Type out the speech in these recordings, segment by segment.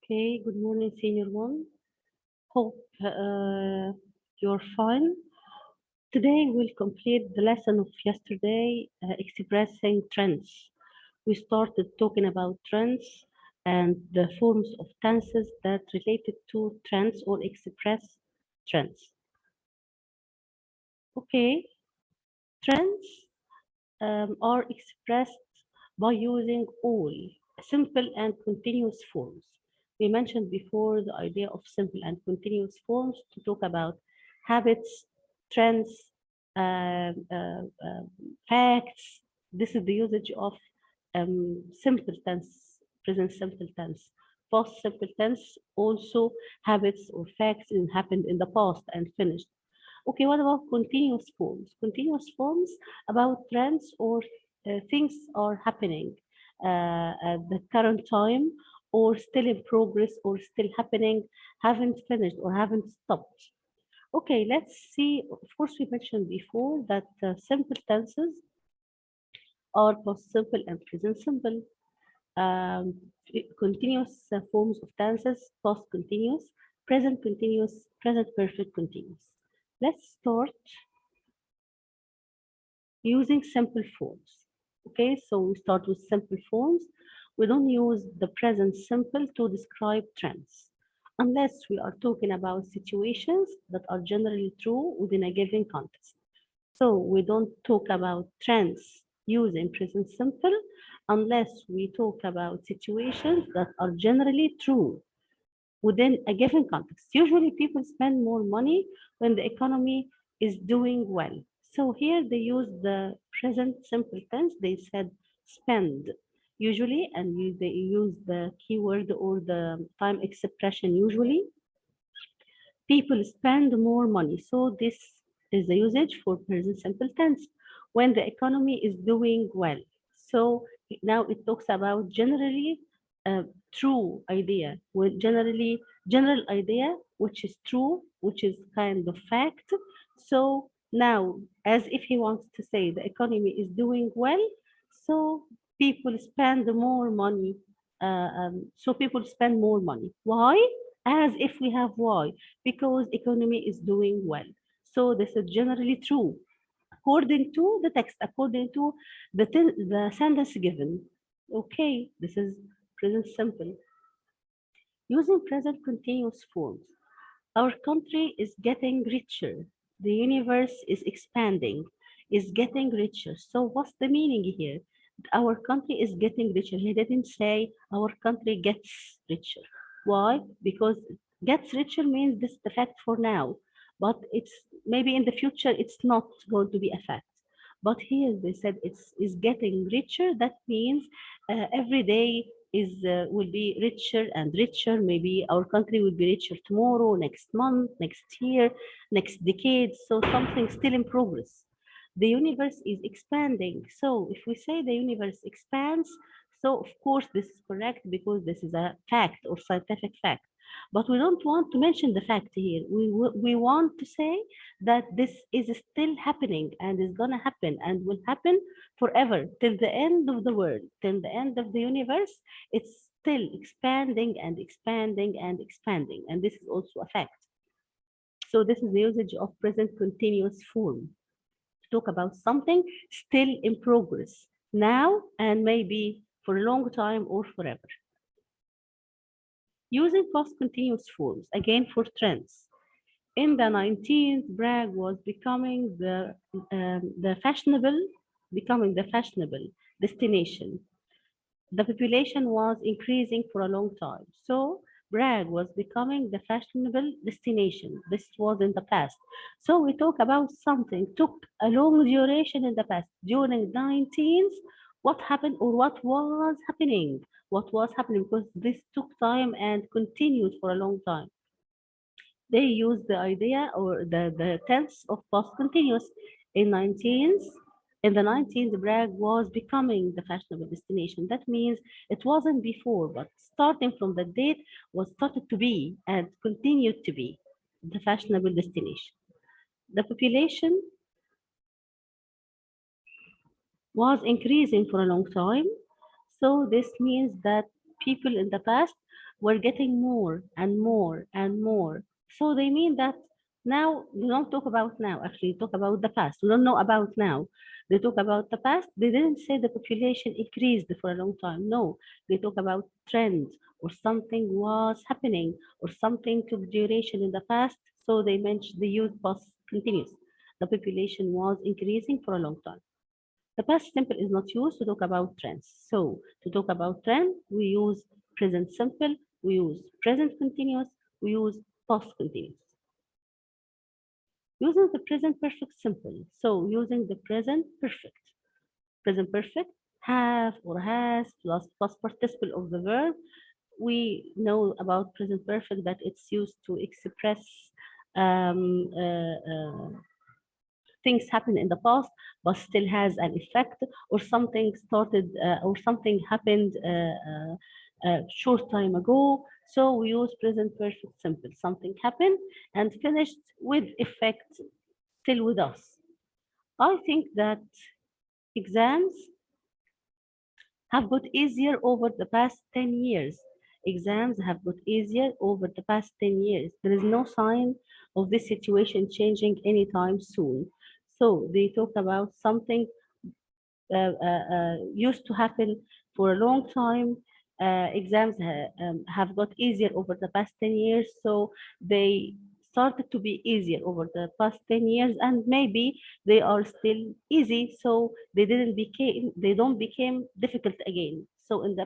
Okay, good morning, senior one. Hope you're fine. Today we'll complete the lesson of yesterday, expressing trends. We started talking about trends and the forms of tenses that related to trends or express trends. Okay, trends are expressed by using all simple and continuous forms. We mentioned before the idea of simple and continuous forms to talk about habits, trends, facts. This is the usage of simple tense, present simple tense. Past simple tense also habits or facts and happened in the past and finished. Okay, what about continuous forms? Continuous forms about trends or things are happening at the current time or still in progress or still happening, haven't finished or haven't stopped. Okay, let's see. Of course, we mentioned before that simple tenses are past simple and present simple. Um, Continuous forms of tenses, past continuous, present perfect continuous. Let's start using simple forms. Okay, so we start with simple forms. We don't use the present simple to describe trends unless we are talking about situations that are generally true within a given context. So we don't talk about trends using present simple unless we talk about situations that are generally true within a given context. Usually people spend more money when the economy is doing well. So here they use the present simple tense. They said spend usually, and they use the keyword or the time expression usually. People spend more money. So this is the usage for present simple tense when the economy is doing well. So now it talks about generally true idea, with general idea, which is true, which is kind of fact. So now, as if he wants to say the economy is doing well, so people spend more money. So people spend more money. Why? As if we have why, because economy is doing well. So this is generally true according to the text, according to the sentence given. Okay, this is present simple. Using present continuous forms. Our country is getting richer. The universe is expanding, is getting richer. So what's the meaning here? Our country is getting richer. He didn't say our country gets richer. Why? Because gets richer means this is the fact for now, but it's maybe in the future it's not going to be a fact. But here they said it's is getting richer. That means every day is will be richer and richer. Maybe our country will be richer tomorrow, next month, next year, next decade. So something still in progress. The universe is expanding. So if we say the universe expands, so of course this is correct because this is a fact or scientific fact. But we don't want to mention the fact here. We want to say that this is still happening and is gonna happen and will happen forever till the end of the world, till the end of the universe. It's still expanding and expanding and expanding, and this is also a fact. So this is the usage of present continuous form to talk about something still in progress now and maybe for a long time or forever. Using past continuous forms again for trends. In the 19th, Prague was becoming the fashionable destination. The population was increasing for a long time. So Prague was becoming the fashionable destination. This was in the past. So we talk about something took a long duration in the past. During 19th, what happened or what was happening? What was happening? Because this took time and continued for a long time. They used the idea or the tense of past continuous in 19th. In the 19th, Prague was becoming the fashionable destination. That means it wasn't before, but starting from the date was started to be and continued to be the fashionable destination. The population was increasing for a long time. So this means that people in the past we're getting more and more and more. So they mean that now we don't talk about now, actually talk about the past. We don't know about now. They talk about the past. They didn't say the population increased for a long time. No, they talk about trend or something was happening or something took duration in the past. So they use past continuous. The population was increasing for a long time. The past simple is not used to talk about trends. So to talk about trend, we use present simple, we use present continuous, we use past continuous. Using the present perfect simple. So using the present perfect. Present perfect, have or has plus past participle of the verb. We know about present perfect that it's used to express um, uh, uh, things happen in the past but still has an effect, or something started or something happened short time ago. So we use present perfect simple. Something happened and finished with effect still with us. I think that exams have got easier over the past 10 years. Exams have got easier over the past 10 years. There is no sign of this situation changing anytime soon. So they talk about something used to happen for a long time. Exams have got easier over the past 10 years, so they started to be easier over the past 10 years, and maybe they are still easy, so they don't became difficult again. So in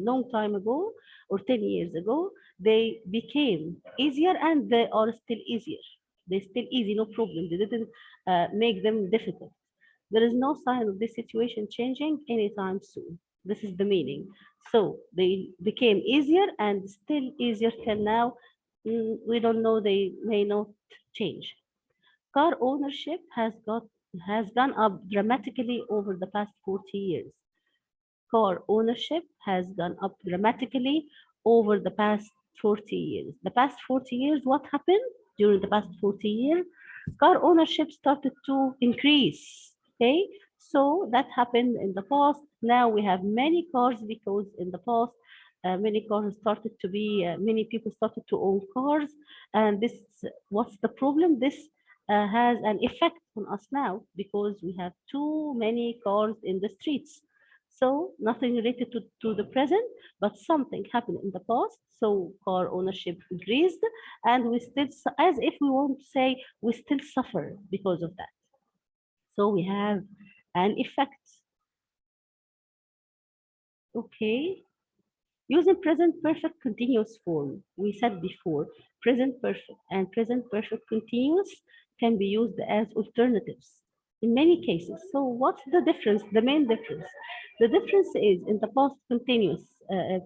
long time ago or 10 years ago, they became easier and they are still easier. They still easy, no problem. They didn't make them difficult. There is no sign of this situation changing anytime soon. This is the meaning. So they became easier and still easier till now. We don't know, they may not change. Car ownership has gone up dramatically over the past 40 years. Car ownership has gone up dramatically over the past 40 years. The past 40 years, what happened during the past 40 years? Car ownership started to increase. Okay, so that happened in the past. Now we have many cars because in the past, many people started to own cars, and this, what's the problem? This has an effect on us now because we have too many cars in the streets. So nothing related to the present, but something happened in the past. So car ownership increased, and we still, as if we want to say, we still suffer because of that. So we have an effect. Okay. Using present perfect continuous form, we said before, present perfect and present perfect continuous can be used as alternatives in many cases. So what's the difference, the main difference? The difference is in the past continuous,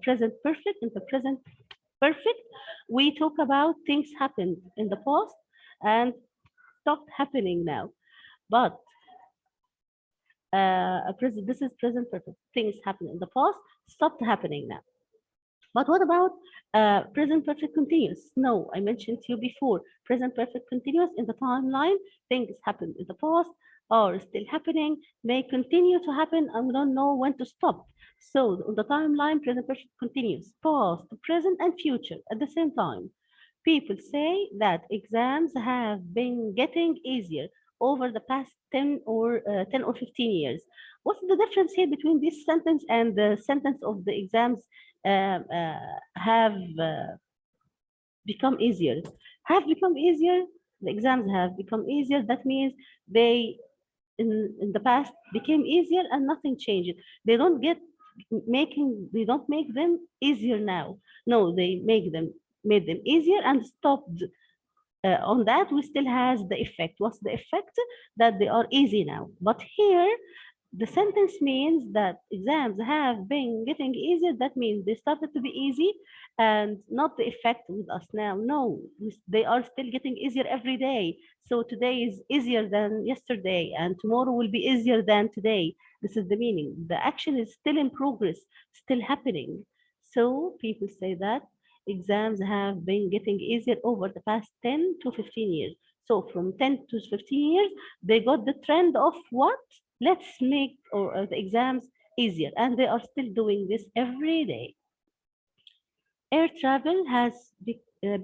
present perfect, in the present perfect, we talk about things happened in the past and stopped happening now. But this is present perfect. Things happen in the past, stopped happening now. But what about present perfect continuous? No, I mentioned to you before, present perfect continuous in the timeline, things happened in the past, are still happening, may continue to happen, and we don't know when to stop. So on the timeline, present perfect continuous, past, present, and future at the same time. People say that exams have been getting easier over the past 10 or 15 years. What's the difference here between this sentence and the sentence of the exams have become easier? Have become easier? The exams have become easier. That means they, in the past, became easier and nothing changed. They don't they don't make them easier now. No, they made them easier and stopped on that. We still has the effect. What's the effect? That they are easy now. But here, the sentence means that exams have been getting easier. That means they started to be easy and not the effect with us now. No, they are still getting easier every day. So today is easier than yesterday and tomorrow will be easier than today. This is the meaning. The action is still in progress, still happening. So people say that exams have been getting easier over the past 10 to 15 years. So from 10 to 15 years, they got the trend of what? Let's make the exams easier. And they are still doing this every day. Air travel has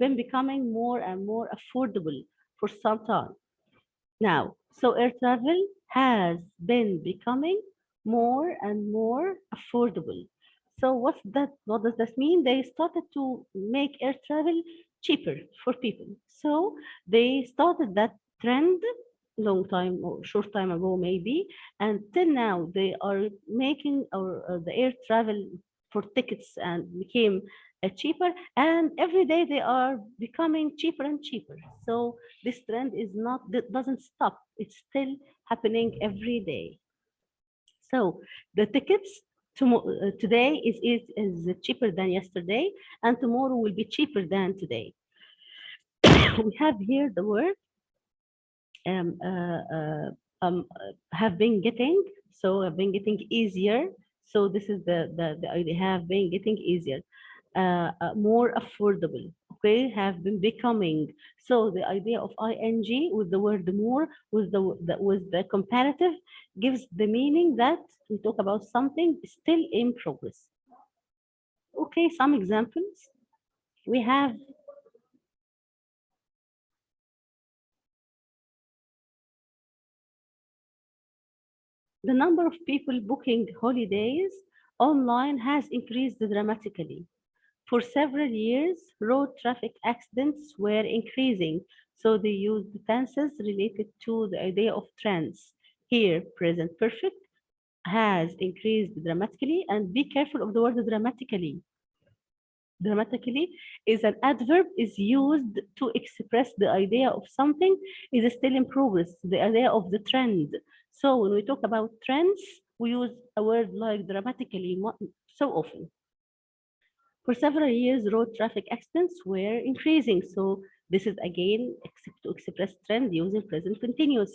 been becoming more and more affordable for some time now. So air travel has been becoming more and more affordable. So what's that? What does that mean? They started to make air travel cheaper for people. So they started that trend long time or short time ago maybe, and till now they are making the air travel for tickets and became cheaper, and every day they are becoming cheaper and cheaper. So this trend is not that doesn't stop, it's still happening every day. So the tickets today is cheaper than yesterday, and tomorrow will be cheaper than today. We have here the word um, uh, uh, have been getting, so have been getting easier. So this is the idea, have been getting easier, more affordable, okay, have been becoming. So the idea of ing with the word more, with with the comparative, gives the meaning that we talk about something still in progress. Okay, some examples. We have the number of people booking holidays online has increased dramatically. For several years, road traffic accidents were increasing, so they used tenses related to the idea of trends. Here, present perfect has increased dramatically, and be careful of the word dramatically. Dramatically is an adverb, is used to express the idea of something is still in progress, the idea of the trend. So when we talk about trends, we use a word like dramatically so often. For several years, road traffic accidents were increasing. So this is again to express trend using present continuous.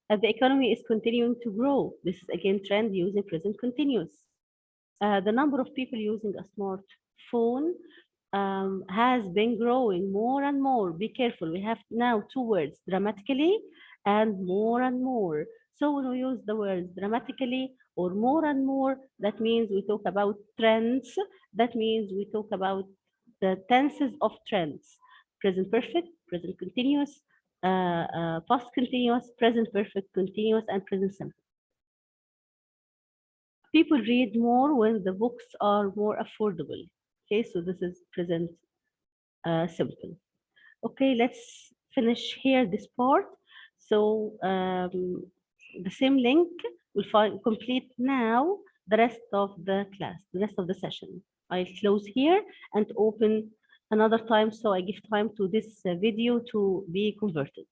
The economy is continuing to grow. This is again trend using present continuous. The number of people using a smartphone has been growing more and more. Be careful. We have now two words, dramatically and more and more. So when we use the words dramatically or more and more, that means we talk about trends. That means we talk about the tenses of trends. Present perfect, present continuous, past continuous, present perfect continuous, and present simple. People read more when the books are more affordable. Okay, so this is present simple. Okay, let's finish here this part. So the same link will find complete now the rest of the class, the rest of the session. I'll close here and open another time, so I give time to this video to be converted.